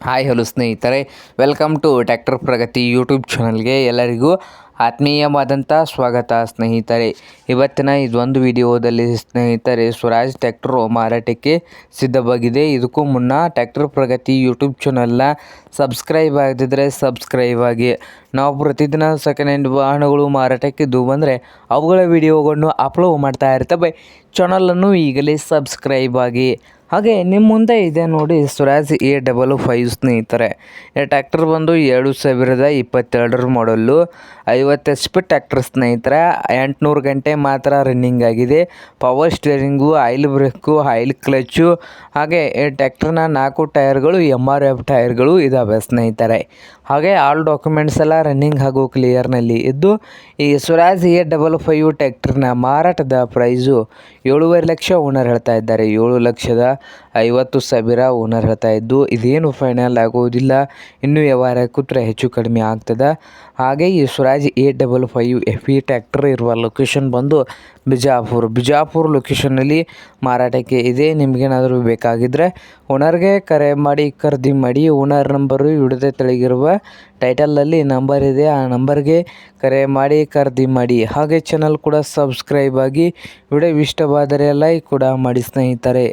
Hi hello ಸ್ನೇಹಿತರೆ, welcome to tractor Pragati YouTube ಚಾನಲ್ಗೆ ಎಲ್ಲರಿಗೂ ಆತ್ಮೀಯವಾದಂಥ ಸ್ವಾಗತ ಸ್ನೇಹಿತರೆ. ಇವತ್ತಿನ ಇದೊಂದು ವಿಡಿಯೋದಲ್ಲಿ ಸ್ನೇಹಿತರೆ, ಸ್ವರಾಜ್ ಟ್ರ್ಯಾಕ್ಟರು ಮಾರಾಟಕ್ಕೆ ಸಿದ್ಧವಾಗಿದೆ. ಇದಕ್ಕೂ ಮುನ್ನ ಟ್ರ್ಯಾಕ್ಟರ್ ಪ್ರಗತಿ ಯೂಟ್ಯೂಬ್ ಚಾನಲ್ನ ಸಬ್ಸ್ಕ್ರೈಬ್ ಆಗದಿದ್ದರೆ ಸಬ್ಸ್ಕ್ರೈಬ್ ಆಗಿ. ನಾವು ಪ್ರತಿದಿನ ಸೆಕೆಂಡ್ ಹ್ಯಾಂಡ್ ವಾಹನಗಳು ಮಾರಾಟಕ್ಕಿದ್ದು ಬಂದರೆ ಅವುಗಳ ವಿಡಿಯೋಗಳನ್ನು ಅಪ್ಲೋಡ್ ಮಾಡ್ತಾ ಇರ್ತವೆ. ಚಾನಲನ್ನು ಈಗಲೇ ಸಬ್ಸ್ಕ್ರೈಬ್ ಆಗಿ. ಹಾಗೆ ನಿಮ್ಮ ಮುಂದೆ ಇದೆ ನೋಡಿ ಸ್ವರಾಜ್ A55 ಸ್ನೇಹಿತರೆ. ಈ ಟ್ರ್ಯಾಕ್ಟರ್ ಬಂದು 2022 ಮಾಡಲ್ಲು, 50 HP ಟ್ರ್ಯಾಕ್ಟರ್ ಸ್ನೇಹಿತರೆ. 800 ಗಂಟೆ ಮಾತ್ರ ರನ್ನಿಂಗ್ ಆಗಿದೆ. Power steering, oil break, oil clutch, ಹಾಗೆ ಈ ಟ್ರ್ಯಾಕ್ಟರ್ನ 4 ಟೈರ್ಗಳು MRF ಟೈರ್ಗಳು ಇದ್ದಾವೆ ಸ್ನೇಹಿತರೆ. ಹಾಗೆ ಆಲ್ ಡಾಕ್ಯುಮೆಂಟ್ಸ್ ಎಲ್ಲ ರನ್ನಿಂಗ್ ಹಾಗೂ ಕ್ಲಿಯರ್ನಲ್ಲಿ ಇದ್ದು, ಈ ಸ್ವರಾಜ್ A55 ಟ್ರ್ಯಾಕ್ಟರ್ನ ಮಾರಾಟದ ಪ್ರೈಸು 7.5 ಲಕ್ಷ ಓನರ್ ಹೇಳ್ತಾ ಇದ್ದಾರೆ. 7,50,000 ಓನರ್ ಹೇಳ್ತಾ ಇದ್ದು, ಇದೇನು ಫೈನಲ್ ಆಗೋದಿಲ್ಲ, ಇನ್ನೂ ವ್ಯವಹಾರ ಕೂತ್ರೆ ಹೆಚ್ಚು ಕಡಿಮೆ ಆಗ್ತದೆ. ಹಾಗೆ ಈ ಸ್ವರಾಜ್ A55 FE ಟ್ರ್ಯಾಕ್ಟರ್ ಇರುವ ಲೊಕೇಶನ್ ಬಂದು ಬಿಜಾಪುರ ಲೊಕೇಶನ್ನಲ್ಲಿ ಮಾರಾಟಕ್ಕೆ ಇದೆ. ನಿಮಗೇನಾದರೂ ಬೇಕಾಗಿದ್ದರೆ ಓನರ್ಗೆ ಕರೆ ಮಾಡಿ ಖರೀದಿ ಮಾಡಿ. ಓನರ್ ನಂಬರು ಹಿಡಿದೇ ತೆಳಗಿರುವ ಟೈಟಲಲ್ಲಿ ನಂಬರ್ ಇದೆ, ಆ ನಂಬರ್ಗೆ ಕರೆ ಮಾಡಿ ಖರೀದಿ ಮಾಡಿ. ಹಾಗೆ ಚಾನಲ್ ಕೂಡ ಸಬ್ಸ್ಕ್ರೈಬ್ ಆಗಿ. ವಿಡಿಯೋ ಇಷ್ಟವಾದರೆ ಲೈಕ್ ಕೂಡ ಮಾಡಿ ಸ್ನೇಹಿತರೆ.